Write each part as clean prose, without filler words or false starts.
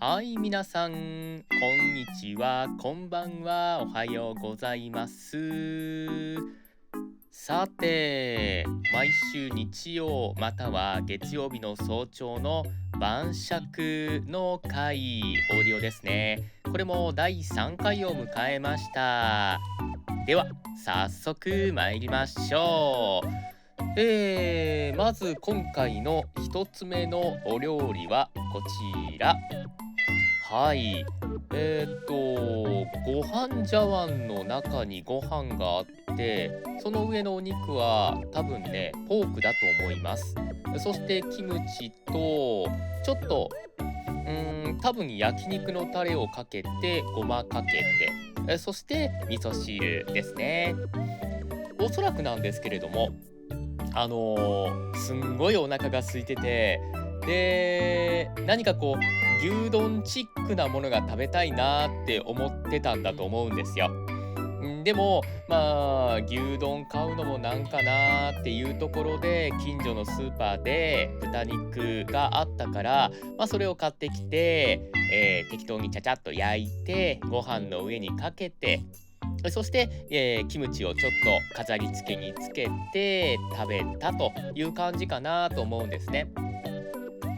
はい、皆さん、こんにちは、こんばんは、おはようございます。さて、毎週日曜または月曜日の早朝の晩酌の会、オーディオですね。これも第3回を迎えました。では、早速参りましょう。まず今回の一つ目のお料理はこちら。はい。ご飯茶碗の中にご飯があって、その上のお肉は多分ね、ポークだと思います。そしてキムチと、ちょっと、多分焼肉のタレをかけて、ごまかけて、そして味噌汁ですね。おそらくなんですけれども、すんごいお腹が空いてて、で、何かこう、牛丼チックなものが食べたいなって思ってたんだと思うんですよ。でも、まあ、牛丼買うのもなんかなっていうところで、近所のスーパーで豚肉があったから、まあ、それを買ってきて、適当にちゃちゃっと焼いて、ご飯の上にかけて、そして、キムチをちょっと飾り付けにつけて食べたという感じかなと思うんですね。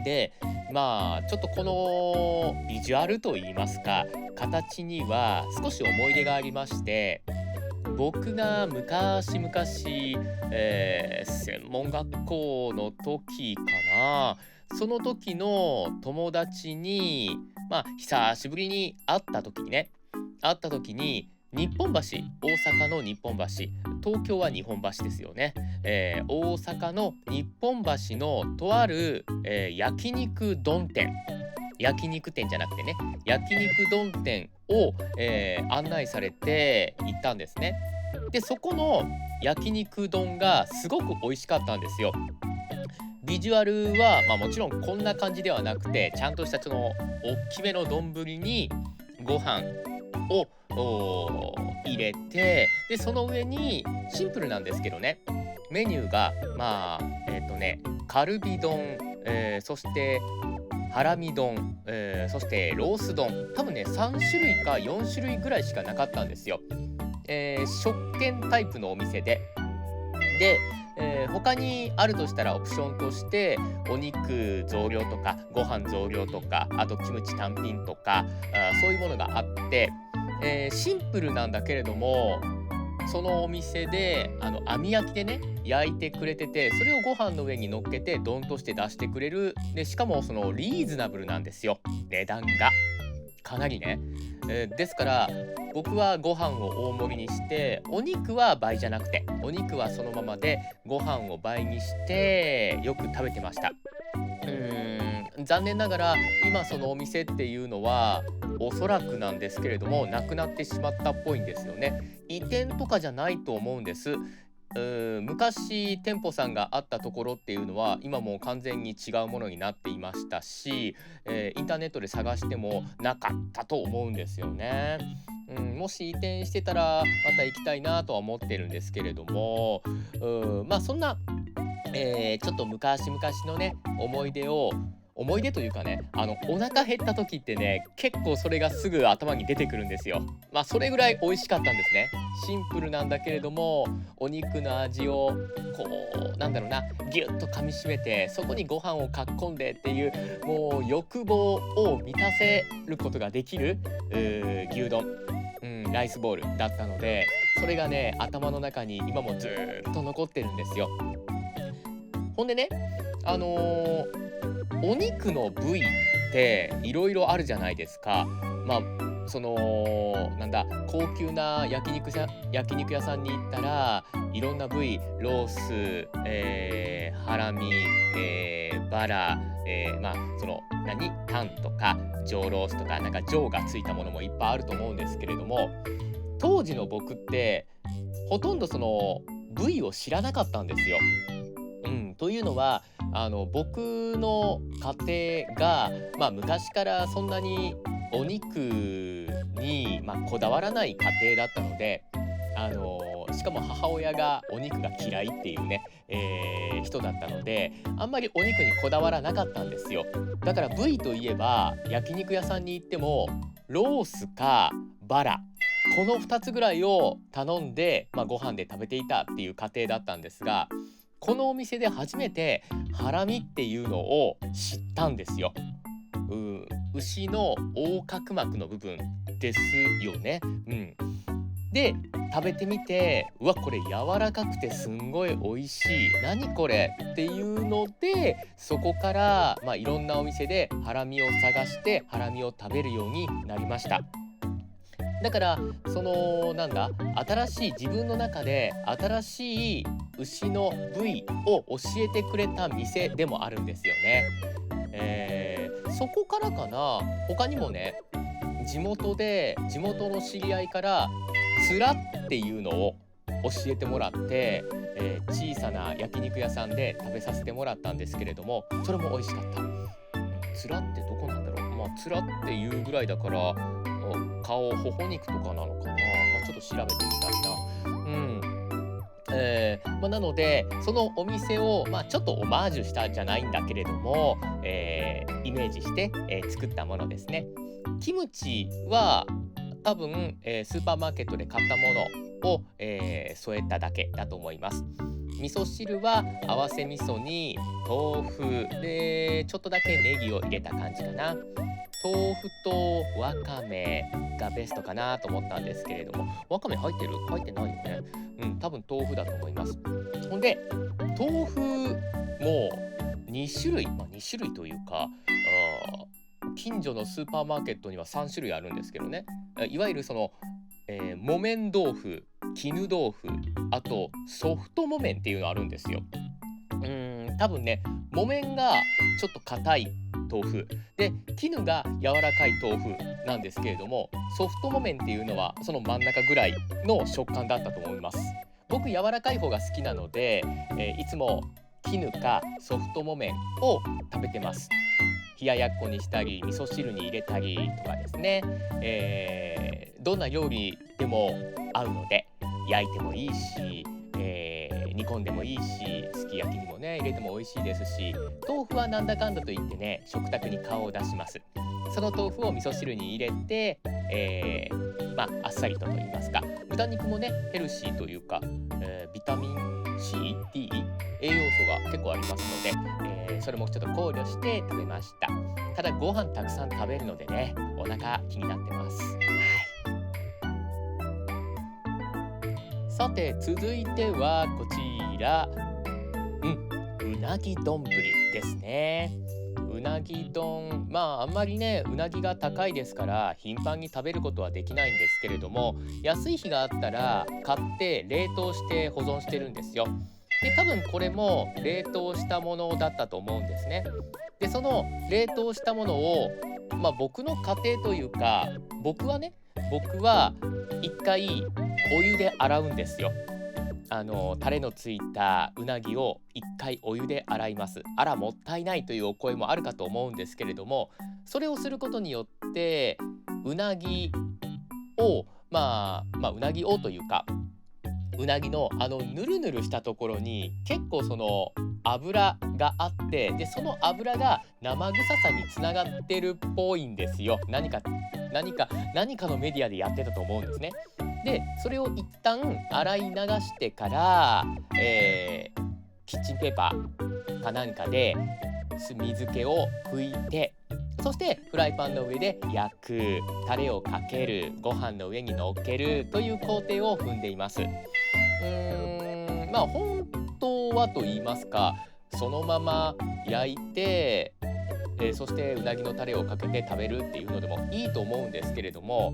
で、まあ、ちょっとこのビジュアルといいますか、形には少し思い出がありまして、僕が昔々、専門学校の時かな、その時の友達に、まあ、久しぶりに会った時に、日本橋、大阪の日本橋、東京は日本橋ですよね。大阪の日本橋のとある、焼肉丼店、焼肉店じゃなくてね、焼肉丼店を、案内されて行ったんですね。で、そこの焼肉丼がすごく美味しかったんですよ。ビジュアルは、まあ、もちろんこんな感じではなくて、ちゃんとしたその大きめの丼にご飯を入れて、で、その上にシンプルなんですけどね、メニューが、まあ、カルビ丼、そしてハラミ丼、そしてロース丼、多分ね、3種類か4種類ぐらいしかなかったんですよ。食券タイプのお店で、他にあるとしたらオプションとして、お肉増量とか、ご飯増量とか、あとキムチ単品とか、そういうものがあって、シンプルなんだけれども、そのお店で網焼きでね焼いてくれてて、それをご飯の上に乗っけて丼として出してくれる。で、しかもそのリーズナブルなんですよ、値段がかなりね。ですから僕はご飯を大盛りにして、お肉は倍じゃなくて、お肉はそのままでご飯を倍にしてよく食べてました。残念ながら今そのお店っていうのは、おそらくなんですけれども、なくなってしまったっぽいんですよね。移転とかじゃないと思うんです。昔店舗さんがあったところっていうのは今もう完全に違うものになっていましたし、インターネットで探してもなかったと思うんですよね。もし移転してたらまた行きたいなとは思ってるんですけれども、まあそんな、ちょっと昔々のね思い出というかね、お腹減った時ってね、結構それがすぐ頭に出てくるんですよ。まあ、それぐらい美味しかったんですね。シンプルなんだけれども、お肉の味をこう、なんだろうな、ギュッと噛み締めて、そこにご飯をかっこんでっていう、もう欲望を満たせることができる、牛丼、ライスボールだったので、それがね、頭の中に今もずーっと残ってるんですよ。ほんでね、あのーお肉の部位っていろいろあるじゃないですか。まあ、なんだ、高級な焼肉屋さんに行ったら、いろんな部位、ロース、ハラミ、バラ、まあ、タンとか上ロースとか、なんか上がついたものもいっぱいあると思うんですけれども、当時の僕って、ほとんどその部位を知らなかったんですよ。というのは、僕の家庭が、まあ、昔からそんなにお肉に、まあ、こだわらない家庭だったので、しかも母親がお肉が嫌いっていうね、人だったので、あんまりお肉にこだわらなかったんですよ。だから部位といえば焼肉屋さんに行ってもロースかバラ、この2つぐらいを頼んで、ご飯で食べていたっていう家庭だったんですが、このお店で初めてハラミっていうのを知ったんですよ。牛の横隔膜の部分ですよね。で食べてみて、うわこれ柔らかくてすんごい美味しい、何これっていうので、そこから、いろんなお店でハラミを探してハラミを食べるようになりました。だから新しい自分の中で新しい牛の部位を教えてくれた店でもあるんですよね。そこからかな。他にもね、地元の知り合いからつらっていうのを教えてもらって、小さな焼肉屋さんで食べさせてもらったんですけれども、それも美味しかった。つらってどこなんだろう。つらっていうぐらいだから、顔ほほ肉とかなのかな。ちょっと調べてみたいな。なのでそのお店を、ちょっとオマージュしたじゃないんだけれども、イメージして、作ったものですね。キムチは多分、スーパーマーケットで買ったものを、添えただけだと思います。味噌汁は合わせ味噌に豆腐でちょっとだけネギを入れた感じかな。豆腐とわかめがベストかなと思ったんですけれども、わかめ入ってる？入ってないよね。多分豆腐だと思います。ほんで豆腐も2種類、2種類というか、近所のスーパーマーケットには3種類あるんですけどね。いわゆる木綿豆腐、絹豆腐、あとソフト木綿っていうのあるんですよ。多分ね、木綿がちょっと硬い豆腐で、絹が柔らかい豆腐なんですけれども、ソフト木綿っていうのはその真ん中ぐらいの食感だったと思います。僕柔らかい方が好きなので、いつも絹かソフト木綿を食べてます。冷ややっこにしたり味噌汁に入れたりとかですね、どんな料理でも合うので、焼いてもいいし、煮込んでもいいし、すき焼きにもね入れても美味しいですし、豆腐はなんだかんだと言ってね食卓に顔を出します。その豆腐を味噌汁に入れて、あっさりと言いますか、豚肉もねヘルシーというか、ビタミン C、D、栄養素が結構ありますので、それもちょっと考慮して食べました。ただご飯たくさん食べるのでね、お腹気になってます。さて続いてはこちら、うなぎ丼ですね。うなぎ丼、あんまりねうなぎが高いですから頻繁に食べることはできないんですけれども、安い日があったら買って冷凍して保存してるんですよ。で多分これも冷凍したものだったと思うんですね。でその冷凍したものを、僕の家庭というか、僕は一回お湯で洗うんですよ。タレのついたうなぎを一回お湯で洗います。あらもったいないというお声もあるかと思うんですけれども、それをすることによってうなぎをうなぎをというか、うなぎのぬるぬるしたところに結構その油があって、でその油が生臭さにつながってるっぽいんですよ。何かのメディアでやってたと思うんですね。でそれを一旦洗い流してから、キッチンペーパーか何かで水気を拭いて、そしてフライパンの上で焼く、タレをかける、ご飯の上に乗っけるという工程を踏んでいます。本当はと言いますか、そのまま焼いて、そしてうなぎのタレをかけて食べるっていうのでもいいと思うんですけれども、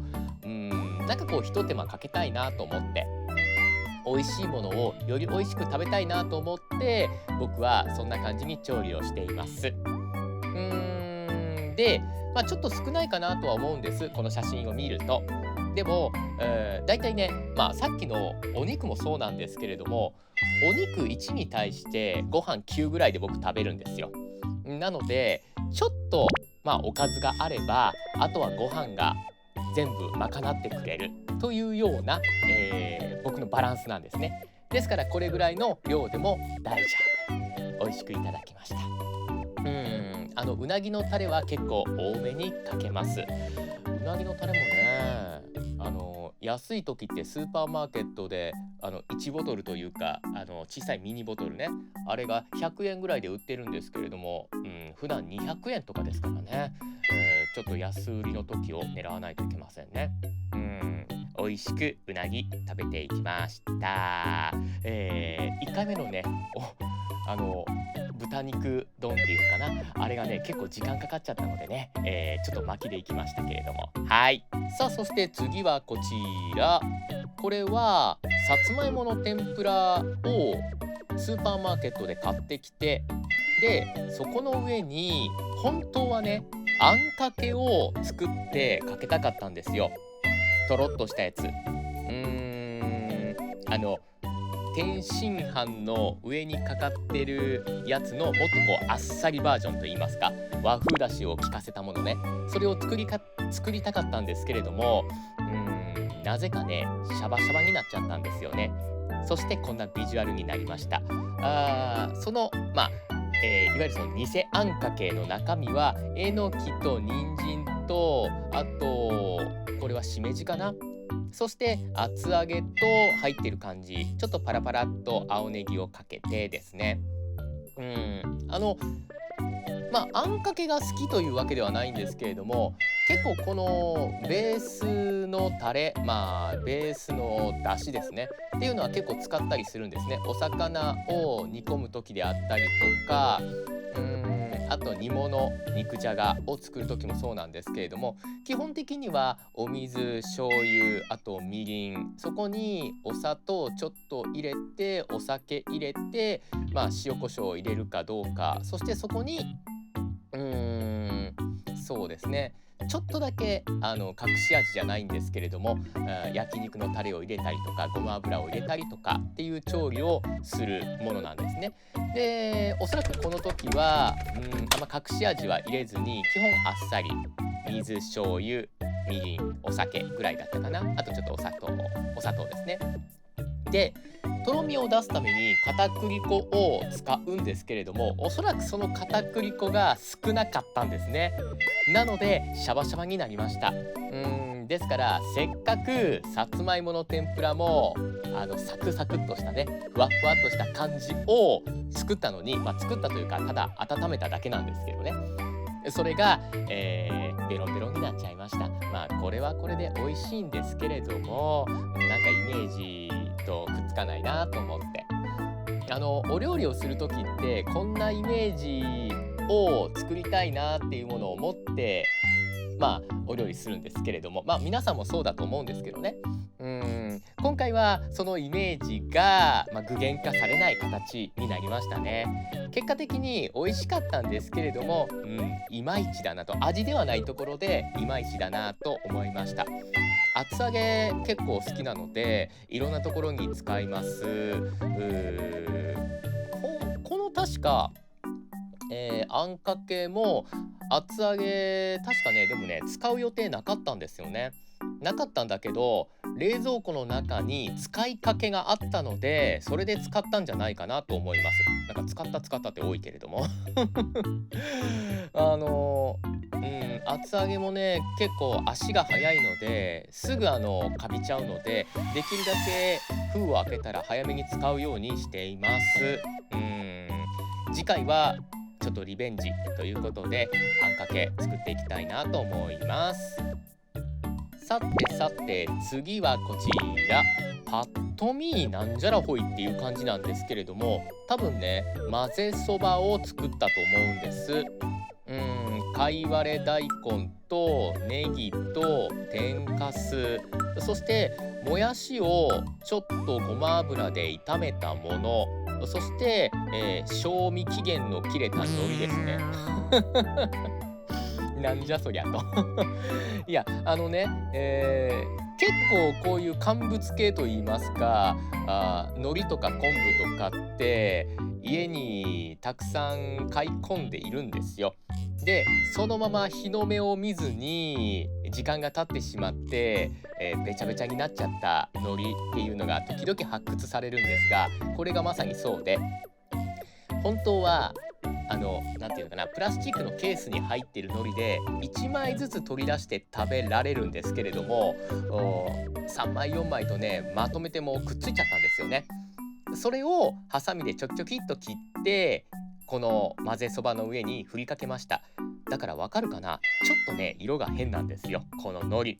ひと手間かけたいなと思って、美味しいものをより美味しく食べたいなと思って、僕はそんな感じに調理をしています。で、ちょっと少ないかなとは思うんです、この写真を見ると。でも、だいたいね、さっきのお肉もそうなんですけれども、お肉1に対してご飯9ぐらいで僕食べるんですよ。なのでちょっとおかずがあれば、あとはご飯が全部賄ってくれる。というような、僕のバランスなんですね。ですからこれぐらいの量でも大丈夫。美味しくいただきました。うなぎのタレは結構多めにかけます。うなぎのタレもね、安い時ってスーパーマーケットで1ボトルというか小さいミニボトルね、あれが100円ぐらいで売ってるんですけれども、普段200円とかですからね、ちょっと安売りの時を狙わないといけませんね。美味しくうなぎ食べていきました。1回目のね豚肉丼っていうかな、あれがね結構時間かかっちゃったのでね、ちょっと巻きでいきましたけれども、はい。さあそして次はこちら。これはさつまいもの天ぷらをスーパーマーケットで買ってきて、でそこの上に本当はねあんかけを作ってかけたかったんですよ。とろっとしたやつ。天津飯の上にかかってるやつのもっとこうあっさりバージョンといいますか、和風だしを効かせたものね、それを作りたかったんですけれども、なぜかねシャバシャバになっちゃったんですよね。そしてこんなビジュアルになりました。そのいわゆるその偽あんかけの中身はえのきと人参と、あとこれはしめじかな、そして厚揚げと入ってる感じ、ちょっとパラパラっと青ネギをかけてですね、あんかけが好きというわけではないんですけれども、結構このベースのタレ、ベースの出汁ですねっていうのは結構使ったりするんですね。お魚を煮込む時であったりとか、あと煮物、肉じゃがを作る時もそうなんですけれども、基本的にはお水、醤油、あとみりん、そこにお砂糖ちょっと入れて、お酒入れて、塩コショウを入れるかどうか、そしてそこにそうですね、ちょっとだけ隠し味じゃないんですけれども、焼肉のタレを入れたりとかごま油を入れたりとかっていう調理をするものなんですね。でおそらくこの時はあんま隠し味は入れずに、基本あっさり水、醤油、みりん、お酒ぐらいだったかな。あとちょっとお砂糖ですね。でとろみを出すために片栗粉を使うんですけれども、おそらくその片栗粉が少なかったんですね。なのでシャバシャバになりました。ですからせっかくさつまいもの天ぷらもサクサクっとしたね、ふわふわっとした感じを作ったのに、作ったというかただ温めただけなんですけどね、それが、ベロンベロンになっちゃいました。これはこれで美味しいんですけれども、なんかイメージとくっつかないなと思って、お料理をする時ってこんなイメージを作りたいなっていうものを持ってお料理するんですけれども、皆さんもそうだと思うんですけどね。今回はそのイメージが、具現化されない形になりましたね。結果的に美味しかったんですけれども、いまいちだなと、味ではないところでいまいちだなと思いました。厚揚げ結構好きなのでいろんなところに使います。この確かあんかけも厚揚げ確かね、でもね使う予定なかったんですよね。なかったんだけど冷蔵庫の中に使いかけがあったので、それで使ったんじゃないかなと思います。なんか使ったって多いけれども厚揚げもね結構足が早いのですぐカビちゃうので、できるだけ封を開けたら早めに使うようにしています。次回はちょっとリベンジということであんかけ作っていきたいなと思います。さて次はこちら。パッと見なんじゃらほいっていう感じなんですけれども、多分ね混ぜそばを作ったと思うんです。かいわれ大根とネギと天かす、そしてもやしをちょっとごま油で炒めたもの、そして、賞味期限の切れた海苔ですねなんじゃそりゃといや結結構こういう乾物系といいますか、海苔とか昆布とかって家にたくさん買い込んでいるんですよ。で、そのまま日の目を見ずに時間が経ってしまって、べちゃべちゃになっちゃった海苔っていうのが時々発掘されるんですが、これがまさにそうで、本当はなんていうのかな、プラスチックのケースに入っている海苔で1枚ずつ取り出して食べられるんですけれども、3枚4枚とね、まとめてもうくっついちゃったんですよね。それをハサミでちょきちょきっと切って、この混ぜそばの上に振りかけました。だからわかるかな、ちょっとね色が変なんですよ、この海苔。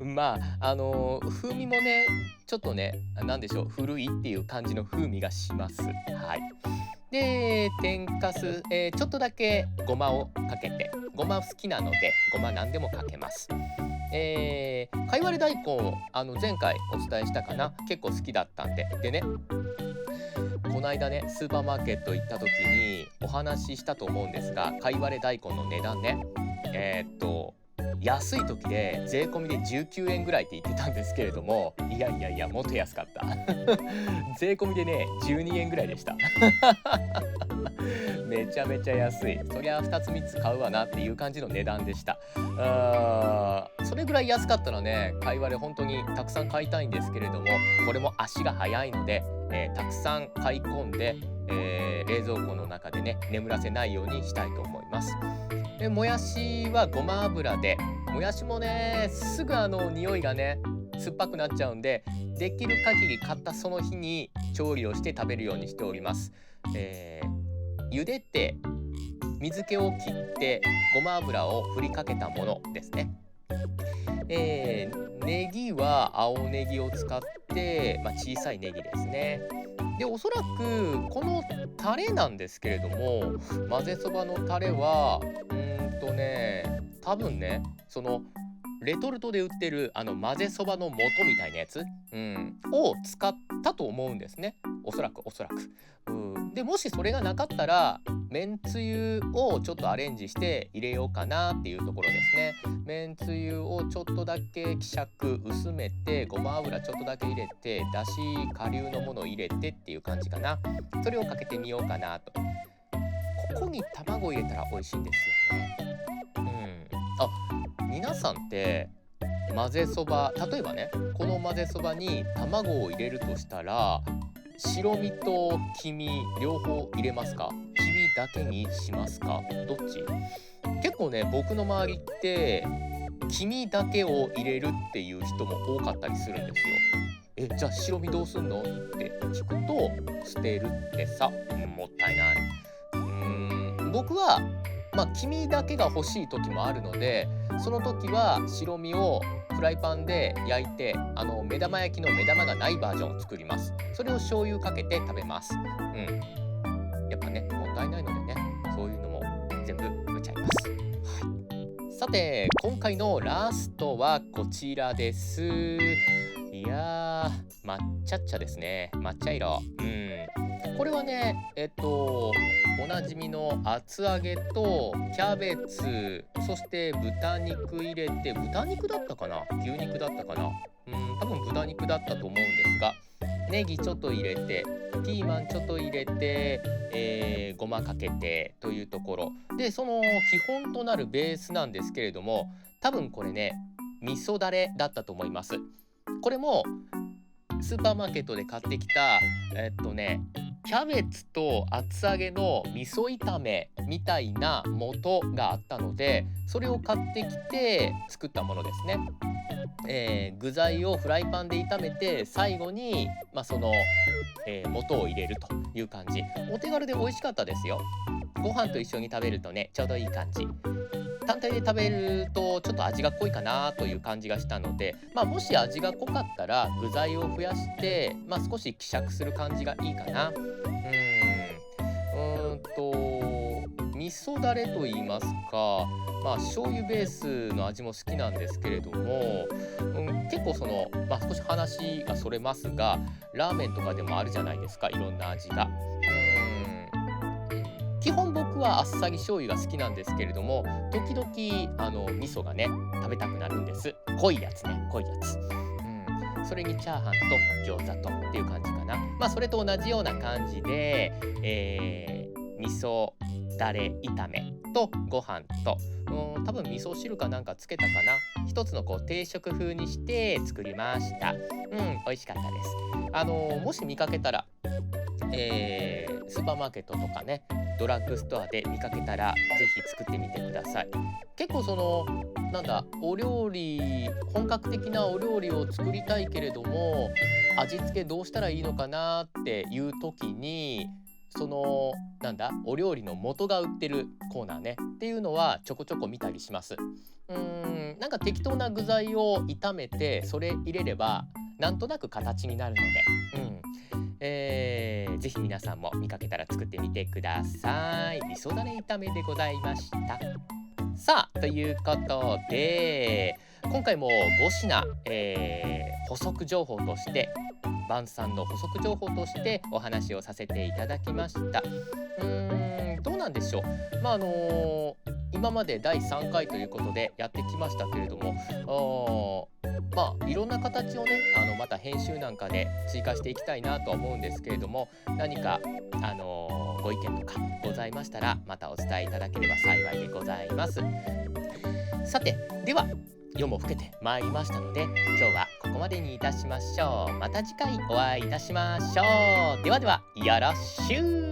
まあ風味もねちょっとね、なんでしょう、古いっていう感じの風味がします。はい。で、天かす、ちょっとだけごまをかけて、ごま好きなのでごま何でもかけます。かいわれ大根を前回お伝えしたかな、結構好きだったんでね、この間ねスーパーマーケット行った時にお話ししたと思うんですが、かいわれ大根の値段ね、安い時で税込みで19円ぐらいって言ってたんですけれども、いやいやいや、もっと安かった。税込みでね12円ぐらいでした。めちゃめちゃ安い。そりゃ2つ3つ買うわなっていう感じの値段でした。それぐらい安かったらね、かいわれ本当にたくさん買いたいんですけれども、これも足が早いので、たくさん買い込んで、冷蔵庫の中でね眠らせないようにしたいと思います。で、もやしはごま油で、もやしもねすぐ匂いがね酸っぱくなっちゃうんで、できる限り買ったその日に調理をして食べるようにしております。茹でて水気を切ってごま油を振りかけたものですね。ネギは青ネギを使って、小さいネギですね。で、おそらくこのタレなんですけれども、混ぜそばのタレは多分ね、そのレトルトで売ってる混ぜそばの素みたいなやつ、を使ったと思うんですね。おそらく。で、もしそれがなかったらめんつゆをちょっとアレンジして入れようかなっていうところですね。めんつゆをちょっとだけ希釈薄めて、ごま油ちょっとだけ入れて、だし顆粒のものを入れてっていう感じかな。それをかけてみようかなと。ここに卵入れたら美味しいんですよね。皆さんって混ぜそば、例えばねこの混ぜそばに卵を入れるとしたら、白身と黄身両方入れますか？黄身だけにしますか？どっち？結構ね、僕の周りって黄身だけを入れるっていう人も多かったりするんですよ。じゃあ白身どうすんのって聞くと、捨てるってさ、もったいない。僕は黄身だけが欲しい時もあるので、その時は白身をフライパンで焼いて、目玉焼きの目玉がないバージョンを作ります。それを醤油かけて食べます。やっぱね、もったいないのでね、そういうのも全部入れちゃいます。はい。さて、今回のラストはこちらです。いやー、抹茶っ茶ですね。抹茶色。これはね、おなじみの厚揚げとキャベツ、そして豚肉入れて、豚肉だったかな、牛肉だったかな、多分豚肉だったと思うんですが、ネギちょっと入れて、ピーマンちょっと入れて、ごまかけてというところで、その基本となるベースなんですけれども、多分これね味噌だれだったと思います。これもスーパーマーケットで買ってきたキャベツと厚揚げの味噌炒めみたいな素があったので、それを買ってきて作ったものですね。具材をフライパンで炒めて、最後に、その、素を入れるという感じ。お手軽で美味しかったですよ。ご飯と一緒に食べるとね、ちょうどいい感じ。単体で食べるとちょっと味が濃いかなという感じがしたので、もし味が濃かったら具材を増やして、少し希釈する感じがいいかな。味噌だれと言いますか、醤油ベースの味も好きなんですけれども、結構少し話がそれますが、ラーメンとかでもあるじゃないですか、いろんな味が。基本僕僕はあっさり醤油が好きなんですけれども、時々味噌がね食べたくなるんです。濃いやつね、濃いやつ。それにチャーハンと餃子とっていう感じかな。まあそれと同じような感じで、味噌だれ炒めとご飯と、多分味噌汁かなんかつけたかな。一つのこう定食風にして作りました。美味しかったです。もし見かけたら、スーパーマーケットとかね、ドラッグストアで見かけたらぜひ作ってみてください。結構お料理、本格的なお料理を作りたいけれども、味付けどうしたらいいのかなっていう時に、お料理の元が売ってるコーナーねっていうのはちょこちょこ見たりします。なんか適当な具材を炒めてそれ入れればなんとなく形になるので、ぜひ皆さんも見かけたら作ってみてください。味噌だれ炒めでございました。さあということで今回も5品、補足情報として晩餐の補足情報としてお話をさせていただきました。どうなんでしょう。今まで第3回ということでやってきましたけれども、いろんな形をねまた編集なんかで追加していきたいなとは思うんですけれども、何かご意見とかございましたらまたお伝えいただければ幸いでございます。さてでは夜も更けてまいりましたので今日はここまでにいたしましょう。また次回お会いいたしましょう。ではではよろしゅう。